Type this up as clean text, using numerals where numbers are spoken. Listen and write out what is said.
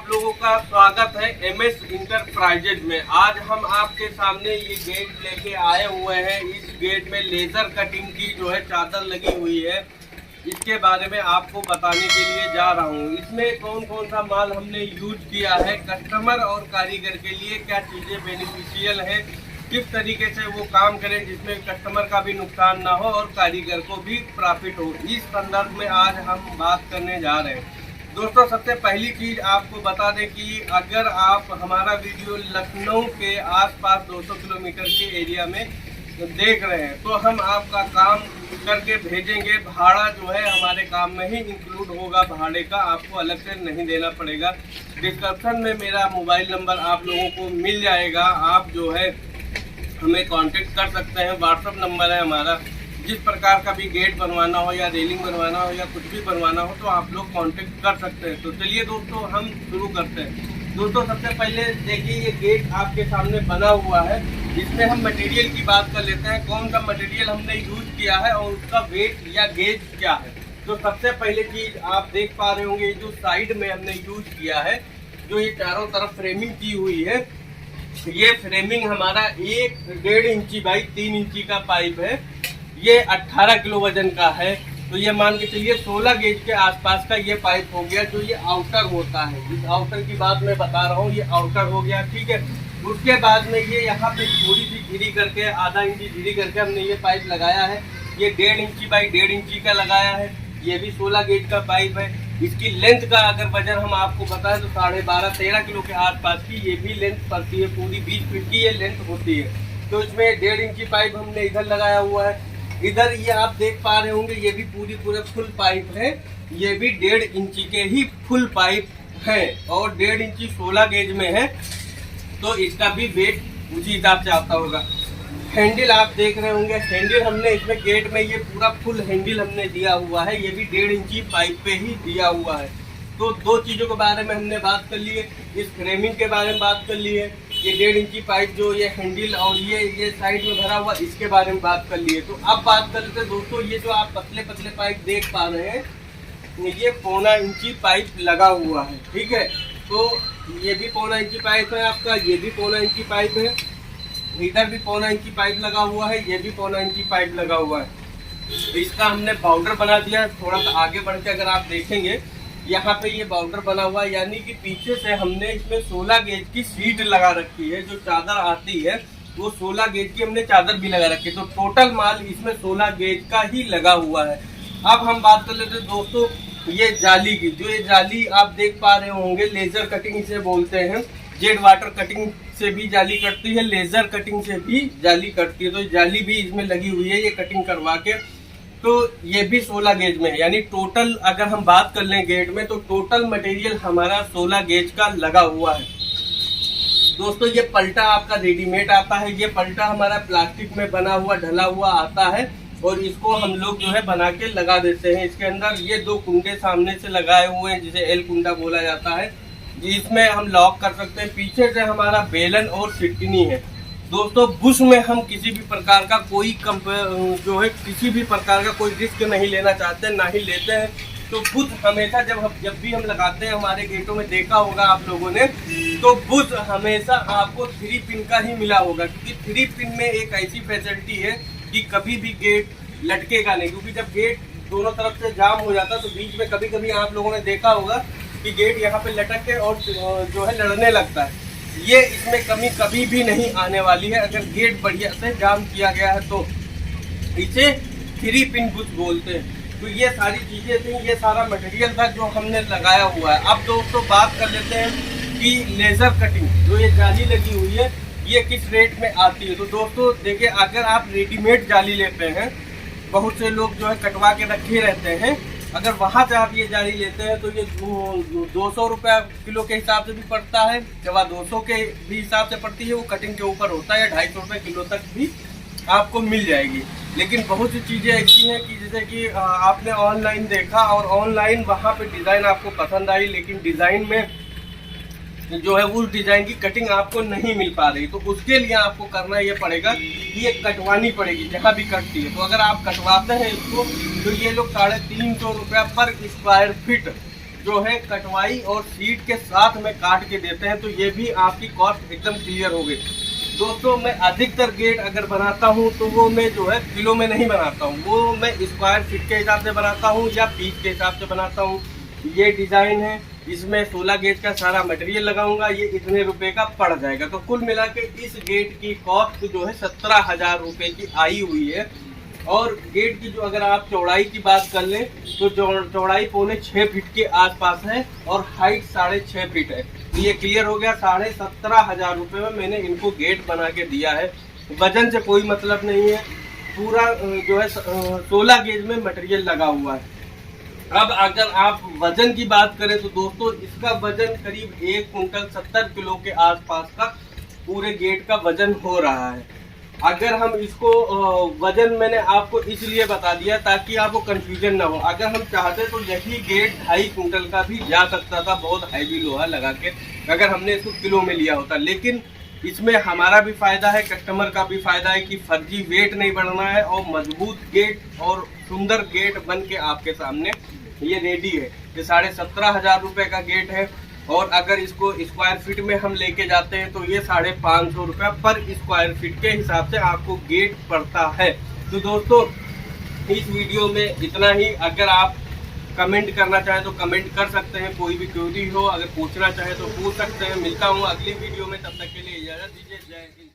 लोगों का स्वागत है एमएस इंटरप्राइजेज में। आज हम आपके सामने ये गेट लेके आए हुए हैं। इस गेट में लेजर कटिंग की जो है चादर लगी हुई है, इसके बारे में आपको बताने के लिए जा रहा हूँ। इसमें कौन कौन सा माल हमने यूज किया है, कस्टमर और कारीगर के लिए क्या चीज़ें बेनिफिशियल है, किस तरीके से वो काम करें जिसमें कस्टमर का भी नुकसान ना हो और कारीगर को भी प्रॉफिट हो, इस संदर्भ में आज हम बात करने जा रहे हैं। दोस्तों, सबसे पहली चीज़ आपको बता दें कि अगर आप हमारा वीडियो लखनऊ के आसपास 200 किलोमीटर के एरिया में देख रहे हैं तो हम आपका काम करके भेजेंगे। भाड़ा जो है हमारे काम में ही इंक्लूड होगा, भाड़े का आपको अलग से नहीं देना पड़ेगा। डिस्क्रिप्शन में मेरा मोबाइल नंबर आप लोगों को मिल जाएगा, आप जो है हमें कांटेक्ट कर सकते हैं। व्हाट्सअप नंबर है हमारा। जिस प्रकार का भी गेट बनवाना हो या रेलिंग बनवाना हो या कुछ भी बनवाना हो तो आप लोग कांटेक्ट कर सकते हैं। तो चलिए दोस्तों, हम शुरू करते हैं। दोस्तों, सबसे पहले देखिए ये गेट आपके सामने बना हुआ है। इसमें हम मटेरियल की बात कर लेते हैं, कौन सा मटेरियल हमने यूज किया है और उसका वेट या गेज क्या है। तो सबसे पहले चीज़ आप देख पा रहे होंगे, जो साइड में हमने यूज किया है, जो ये चारों तरफ फ्रेमिंग की हुई है, ये फ्रेमिंग हमारा 1.5 इंची बाई 3 इंची का पाइप है। ये 18 किलो वजन का है। तो ये मान के चलिए 16 गेज के आसपास का ये पाइप हो गया, जो ये आउटर होता है। इस आउटर की बात मैं बता रहा हूँ, ये आउटर हो गया, ठीक है। उसके बाद में ये यहाँ पे थोड़ी सी घिरी करके, आधा इंची घिरी करके हमने ये पाइप लगाया है। ये 1.5 इंची बाई 1.5 इंची का लगाया है। ये भी 16 गेज का पाइप है। इसकी लेंथ का अगर वजन हम आपको बताएं तो 12.5-13 किलो के आसपास की ये भी लेंथ पड़ती है। पूरी 20 फीट की ये लेंथ होती है। तो इसमें 1.5 इंची पाइप हमने इधर लगाया हुआ है। इधर ये आप देख पा रहे होंगे, ये भी पूरे फुल पाइप है। ये भी 1.5 इंची के ही फुल पाइप है और 1.5 इंची 16 गेज में है, तो इसका भी वेट उसी हिसाब से आता होगा। हैंडल आप देख रहे होंगे, हैंडल हमने इसमें गेट में ये पूरा फुल हैंडल हमने दिया हुआ है। ये भी 1.5 इंची पाइप पे ही दिया हुआ है। तो दो चीज़ों के बारे में हमने बात कर ली है। इस फ्रेमिंग के बारे में बात कर ली है। ये 1.5 इंची पाइप जो ये हैंडल और ये साइड में भरा हुआ, इसके बारे में बात कर ली है। तो अब बात कर लेते हैं दोस्तों, ये जो आप पतले पाइप देख पा रहे हैं, ये 1.25 इंची पाइप लगा हुआ है, ठीक है। तो ये भी 1.25 इंची पाइप है आपका, ये भी 1.25 इंची पाइप है। इधर भी 1.25 इंची पाइप लगा हुआ है, ये भी 1.25 इंची पाइप लगा हुआ है। इसका हमने बाउंडर बना दिया है। थोड़ा सा आगे बढ़ के अगर आप देखेंगे, यहाँ पे ये बाउंडर बना हुआ है, यानी कि पीछे से हमने इसमें 16 गेज की सीट लगा रखी है। जो चादर आती है वो 16 गेज की हमने चादर भी लगा रखी है। तो टोटल माल इसमें 16 गेज का ही लगा हुआ है। अब हम बात कर लेते हैं दोस्तों ये जाली की। जो ये जाली आप देख पा रहे होंगे, लेजर कटिंग इसे बोलते हैं। जेड वाटर कटिंग से भी जाली कटती है, लेजर कटिंग से भी जाली कटती है। तो जाली भी इसमें लगी हुई है, ये कटिंग करवा के। तो ये भी 16 गेज में है, यानी टोटल अगर हम बात कर लें गेट में, तो टोटल मटेरियल हमारा 16 गेज का लगा हुआ है। दोस्तों, ये पलटा आपका रेडीमेड आता है। ये पलटा हमारा प्लास्टिक में बना हुआ ढला हुआ आता है और इसको हम लोग जो है बना के लगा देते हैं। इसके अंदर ये 2 कुंडे सामने से लगाए हुए हैं, जिसे एल कुंडा बोला जाता है। इसमें हम लॉक कर सकते हैं। पीछे से हमारा बेलन और सिटनी है। दोस्तों, बुश में हम किसी भी प्रकार का कोई जो है किसी भी प्रकार का कोई रिस्क नहीं लेना चाहते, ना ही लेते हैं। तो बुश हमेशा जब भी हम लगाते हैं, हमारे गेटों में देखा होगा आप लोगों ने, तो बुश हमेशा आपको 3 पिन का ही मिला होगा, क्योंकि 3 पिन में एक ऐसी फैसिलिटी है कि कभी भी गेट लटकेगा नहीं। क्योंकि जब गेट दोनों तरफ से जाम हो जाता है तो बीच में कभी आप लोगों ने देखा होगा कि गेट यहाँ पे लटक के और जो है लड़ने लगता है। ये इसमें कमी कभी भी नहीं आने वाली है। अगर गेट बढ़िया से जाम किया गया है तो इसे 3 पिन बुश बोलते हैं। तो ये सारी चीज़ें थी, ये सारा मटेरियल था जो हमने लगाया हुआ है। अब दोस्तों बात कर लेते हैं कि लेज़र कटिंग जो ये जाली लगी हुई है, ये किस रेट में आती है। तो दोस्तों देखिए, अगर आप रेडीमेड जाली लेते हैं, बहुत से लोग जो है कटवा के रखे रहते हैं, अगर वहाँ से आप ये जाली लेते हैं तो ये 200 रुपये किलो के हिसाब से भी पड़ता है, 200 के भी हिसाब से पड़ती है। वो कटिंग के ऊपर होता है, या 250 रुपये किलो तक भी आपको मिल जाएगी। लेकिन बहुत सी चीज़ें ऐसी हैं कि जैसे कि आपने ऑनलाइन देखा और ऑनलाइन वहाँ पे डिज़ाइन आपको पसंद आई, लेकिन डिज़ाइन में जो है उस डिज़ाइन की कटिंग आपको नहीं मिल पा रही। तो उसके लिए आपको करना ये पड़ेगा कि ये कटवानी पड़ेगी जहाँ भी कटती है। तो अगर आप कटवाते हैं इसको, तो ये लोग 350 रुपया पर स्क्वायर फीट जो है कटवाई और सीट के साथ में काट के देते हैं, तो ये भी आपकी कॉस्ट एकदम क्लियर हो गई। दोस्तों मैं अधिकतर गेट अगर बनाता हूँ तो वो मैं जो है किलो में नहीं बनाता हूँ, वो मैं स्क्वायर फीट के हिसाब से बनाता हूँ या पीस के हिसाब से बनाता हूँ। ये डिज़ाइन है, इसमें 16 गेज का सारा मटेरियल लगाऊंगा, ये इतने रुपए का पड़ जाएगा। तो कुल मिला के इस गेट की कॉस्ट जो है 17,000 रुपये की आई हुई है। और गेट की जो अगर आप चौड़ाई की बात कर लें तो चौड़ाई 6.25 फीट के आसपास है और हाइट 6.5 फीट है। तो ये क्लियर हो गया। 17,500 रुपये में मैंने इनको गेट बना के दिया है। वजन से कोई मतलब नहीं है, पूरा जो है 16 गेज में मटेरियल लगा हुआ है। अब अगर आप वजन की बात करें तो दोस्तों इसका वजन करीब 1 कुंटल 70 किलो के आसपास का पूरे गेट का वजन हो रहा है। अगर हम इसको वजन मैंने आपको इसलिए बता दिया ताकि आपको कंफ्यूजन ना हो। अगर हम चाहते तो यही गेट 2.5 कुंटल का भी जा सकता था, बहुत हैवी लोहा लगा के, अगर हमने इसको किलो में लिया होता। लेकिन इसमें हमारा भी फायदा है, कस्टमर का भी फायदा है कि फर्जी वेट नहीं बढ़ना है और मजबूत गेट और सुंदर गेट बन के आपके सामने ये रेडी है। ये 17,500 रुपये का गेट है और अगर इसको स्क्वायर फीट में हम लेके जाते हैं तो ये 550 रुपये पर स्क्वायर फीट के हिसाब से आपको गेट पड़ता है। तो दोस्तों इस वीडियो में इतना ही। अगर आप कमेंट करना चाहें तो कमेंट कर सकते हैं, कोई भी क्वेरी हो अगर पूछना चाहे तो पूछ सकते हैं। मिलता हूँ अगली वीडियो में, तब तक के लिए इजाज़त दीजिए। जय हिंद।